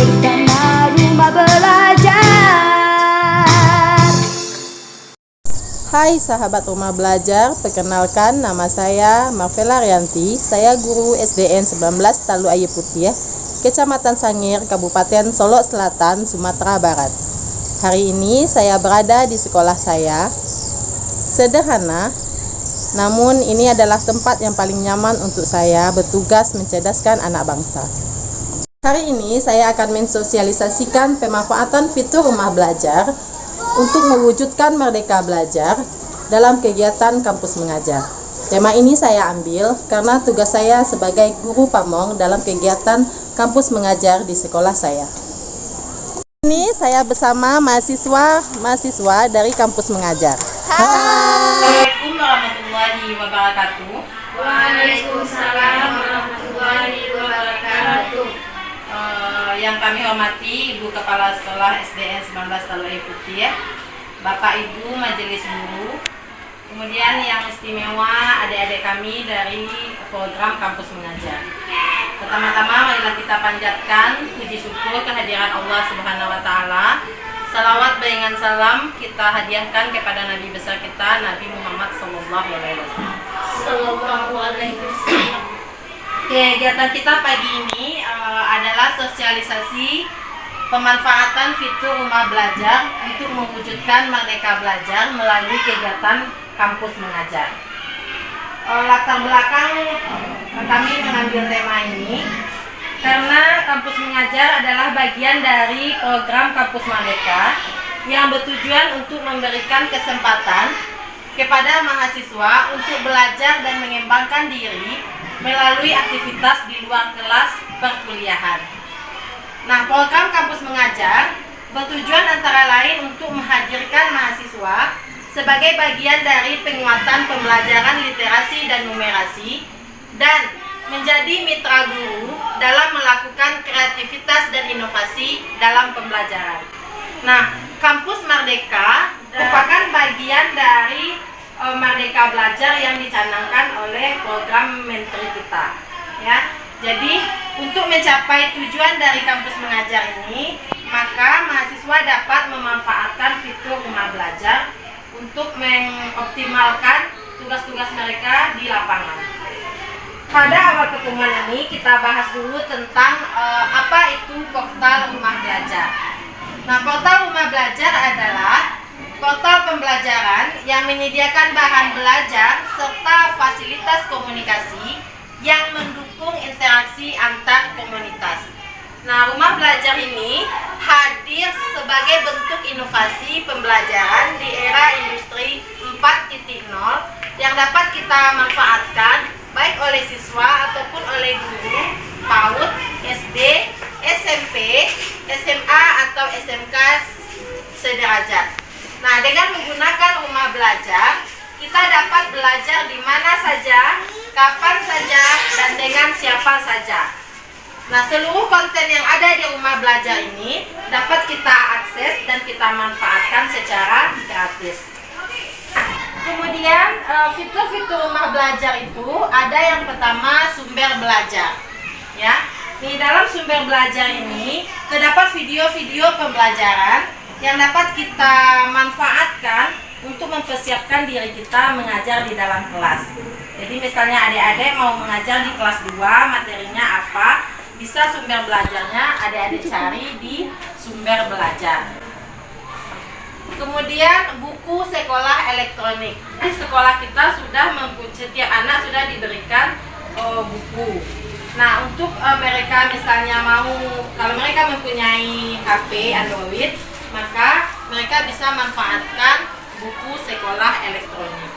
bersama Rumah Belajar. Hai sahabat Rumah Belajar, perkenalkan nama saya Marvela Rianti. Saya guru SDN 19 Talu Ayu Putih, Kecamatan Sangir, Kabupaten Solok Selatan, Sumatera Barat. Hari ini saya berada di sekolah saya. Sederhana, namun ini adalah tempat yang paling nyaman untuk saya bertugas mencerdaskan anak bangsa. Hari ini saya akan mensosialisasikan pemanfaatan fitur Rumah Belajar untuk mewujudkan merdeka belajar dalam kegiatan kampus mengajar. Tema ini saya ambil karena tugas saya sebagai guru pamong dalam kegiatan kampus mengajar di sekolah saya. Ini saya bersama mahasiswa dari kampus mengajar. Assalamualaikum warahmatullahi wabarakatuh. Waalaikumsalam warahmatullahi wabarakatuh. Yang kami hormati Ibu Kepala Sekolah SDN 19 Talu Ayu Putih, Bapak Ibu Majelis Guru, kemudian yang istimewa adik-adik kami dari program kampus mengajar. Pertama-tama marilah kita panjatkan puji syukur kehadiran Allah Subhanahu wa taala. Salawat barengan salam kita hadiahkan kepada Nabi besar kita, Nabi Muhammad sallallahu alaihi wasallam. Kegiatan kita pagi ini adalah sosialisasi pemanfaatan fitur Rumah Belajar untuk mewujudkan merdeka belajar melalui kegiatan kampus mengajar. Latar belakang kami mengambil tema ini karena kampus mengajar adalah bagian dari program kampus merdeka yang bertujuan untuk memberikan kesempatan kepada mahasiswa untuk belajar dan mengembangkan diri melalui aktivitas di luar kelas perkuliahan. Nah, program kampus mengajar bertujuan antara lain untuk menghadirkan mahasiswa sebagai bagian dari penguatan pembelajaran literasi dan numerasi dan menjadi mitra guru dalam melakukan kreativitas dan inovasi dalam pembelajaran. Nah, kampus merdeka merupakan bagian dari Merdeka Belajar yang dicanangkan oleh program menteri kita, ya. Jadi untuk mencapai tujuan dari kampus mengajar ini, maka mahasiswa dapat memanfaatkan fitur Rumah Belajar untuk mengoptimalkan tugas-tugas mereka di lapangan. Pada awal pertemuan ini kita bahas dulu tentang apa itu portal Rumah Belajar. Nah, portal Rumah Belajar adalah portal pembelajaran yang menyediakan bahan belajar serta fasilitas komunikasi yang mendukung interaksi antar komunitas. Nah, Rumah Belajar ini hadir sebagai bentuk inovasi pembelajaran di era industri 4.0 yang dapat kita manfaatkan baik oleh siswa ataupun oleh guru PAUD, SD, SMP, SMA atau SMK sederajat. Nah, dengan menggunakan Rumah Belajar, kita dapat belajar di mana saja, kapan saja, dan dengan siapa saja. Nah, seluruh konten yang ada di Rumah Belajar ini dapat kita akses dan kita manfaatkan secara gratis. Kemudian, fitur-fitur Rumah Belajar itu ada yang pertama sumber belajar. Ya, di dalam sumber belajar ini terdapat video-video pembelajaran yang dapat kita manfaatkan untuk mempersiapkan diri kita mengajar di dalam kelas. Jadi misalnya adik-adik mau mengajar di kelas 2, materinya apa, bisa sumber belajarnya adik-adik cari di sumber belajar. Kemudian buku sekolah elektronik. Di sekolah kita setiap anak sudah diberikan buku. Nah, untuk mereka misalnya kalau mereka mempunyai HP Android, maka mereka bisa manfaatkan buku sekolah elektronik.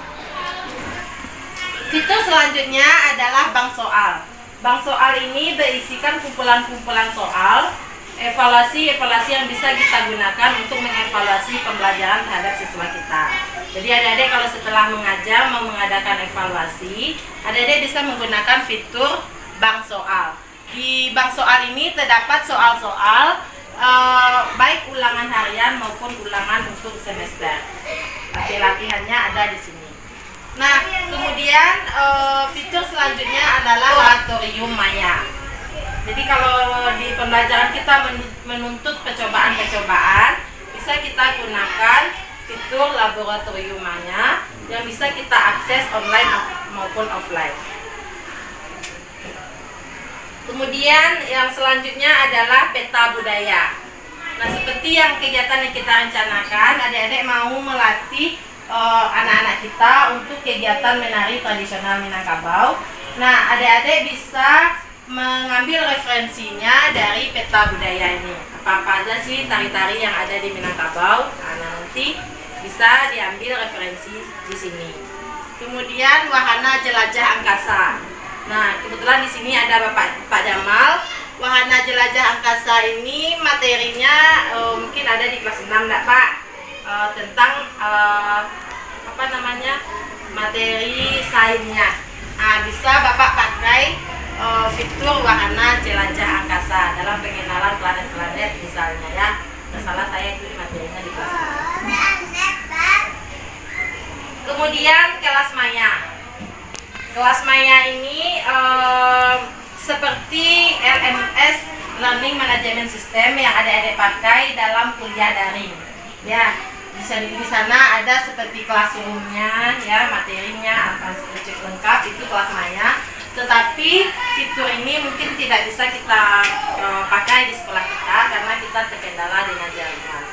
Fitur selanjutnya adalah bank soal. Bank soal ini berisikan kumpulan-kumpulan soal, evaluasi yang bisa kita gunakan untuk mengevaluasi pembelajaran terhadap siswa kita. Jadi adik-adik kalau setelah mengajar mau mengadakan evaluasi, adik-adik bisa menggunakan fitur bank soal. Di bank soal ini terdapat soal-soal baik ulangan harian maupun ulangan untuk semester. Latihannya ada di sini. Nah, kemudian fitur selanjutnya adalah laboratorium maya. Jadi kalau di pembelajaran kita menuntut percobaan-percobaan, bisa kita gunakan fitur laboratoriumnya yang bisa kita akses online maupun offline. Kemudian yang selanjutnya adalah peta budaya. Nah, seperti yang kegiatan yang kita rencanakan, adik-adik mau melatih anak-anak kita untuk kegiatan menari tradisional Minangkabau. Nah, adik-adik bisa mengambil referensinya dari peta budaya ini. Apa-apa aja sih tari-tari yang ada di Minangkabau. Nah, nanti bisa diambil referensi di sini. Kemudian wahana jelajah angkasa. Nah, kebetulan di sini ada Pak Jamal. Wahana jelajah angkasa ini materinya mungkin ada di kelas 6 enggak, Pak? Tentang materi sainsnya. Nah, bisa Bapak pakai fitur wahana jelajah angkasa dalam pengenalan planet-planet misalnya ya. Nggak salah saya itu materinya di kelas 6. Kemudian kelas maya. Kelas maya ini seperti LMS Learning Management System yang adik-adik pakai dalam kuliah daring. Ya, di sana ada seperti classroom-nya, ya, materinya apa cukup lengkap itu kelas maya. Tetapi fitur ini mungkin tidak bisa kita pakai di sekolah kita karena kita terkendala dengan jaringan.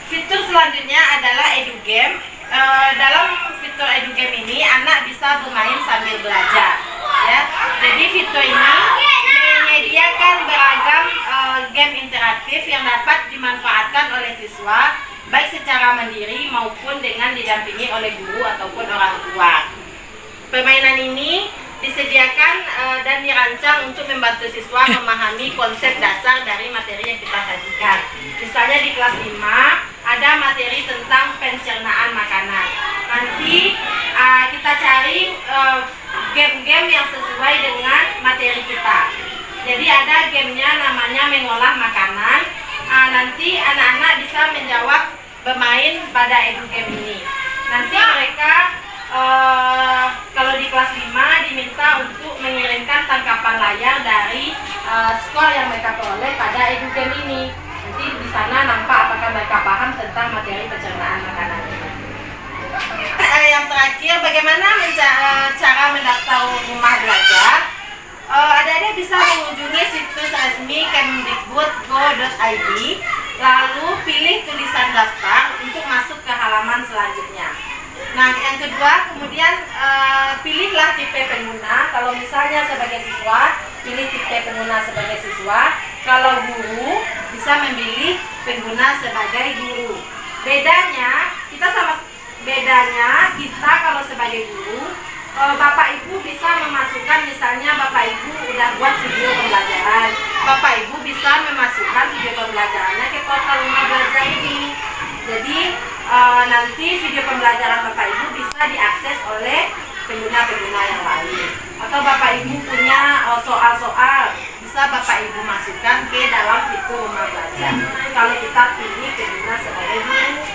Fitur selanjutnya adalah EduGame. Dalam fitur EduGame ini anak bisa bermain sambil belajar, ya. Jadi fitur ini menyediakan beragam game interaktif yang dapat dimanfaatkan oleh siswa baik secara mandiri maupun dengan didampingi oleh guru ataupun orang tua. Permainan ini disediakan dan dirancang untuk membantu siswa memahami konsep dasar dari materi yang kita sajikan. Misalnya di kelas 5 ada materi tentang pencernaan makanan. Nanti kita cari game-game yang sesuai dengan materi kita. Jadi ada gamenya namanya mengolah makanan. Nanti anak-anak bisa menjawab bermain pada EduGame ini. Nanti mereka kalau di kelas 5 diminta untuk mengirimkan tangkapan layar dari skor yang mereka peroleh pada EduGame ini. Nanti di sana nampak apakah mereka paham tentang materi pencernaan makanan ini. Yang terakhir, bagaimana cara mendaftar rumah belajar? Adik-adik bisa mengunjungi situs resmi kemdikbud.go.id, lalu pilih tulisan daftar untuk masuk ke halaman selanjutnya. Nah, yang kedua, kemudian pilihlah tipe pengguna. Kalau misalnya sebagai siswa, pilih tipe pengguna sebagai siswa. Kalau guru, bisa memilih pengguna sebagai guru. Bedanya kita kalau sebagai guru, Bapak Ibu bisa memasukkan, misalnya Bapak Ibu udah buat video pembelajaran, Bapak Ibu bisa memasukkan video pembelajarannya ke portal rumah belajar ini. Jadi nanti video pembelajaran Bapak Ibu bisa diakses oleh pengguna-pengguna yang lain. Atau Bapak Ibu punya soal-soal, bisa Bapak Ibu masukkan ke dalam fitur rumah belajar. Kalau kita pilih pengguna sebagai guru,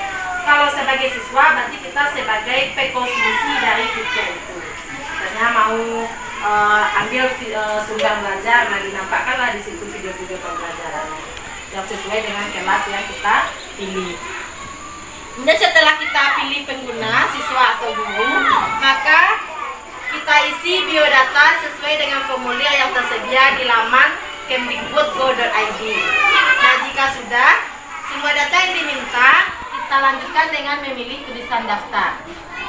kalau sebagai siswa berarti kita sebagai pekonsumsi dari fitur itu. Misalnya mau ambil sumber belajar, nah dinampakkanlah di situ video-video pembelajarannya yang sesuai dengan kelas yang kita pilih. Kemudian setelah kita pilih pengguna, siswa atau guru, maka kita isi biodata sesuai dengan formulir yang tersedia di laman kemdikbud.go.id. Nah, jika sudah semua data yang diminta, kita lanjutkan dengan memilih tulisan daftar.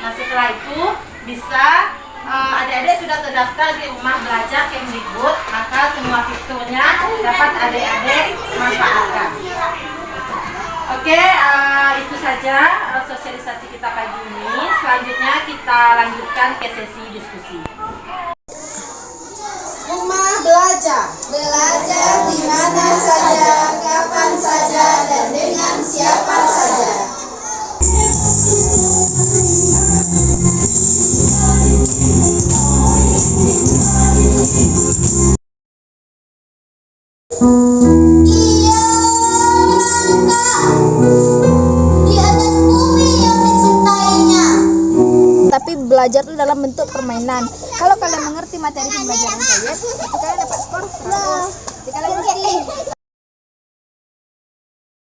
Nah, setelah itu bisa adik-adik sudah terdaftar di rumah belajar Kemdikbud, maka semua fiturnya dapat adik-adik manfaatkan. Oke, itu saja sosialisasi kita pagi ini. Selanjutnya kita lanjutkan ke sesi diskusi. Rumah belajar. Belajar di mana saja, kapan saja, dan dengan siapa saja. Tapi belajar itu dalam bentuk permainan. Kalau kalian mengerti materi pembelajaran kalian, itu kalian dapat skor 100.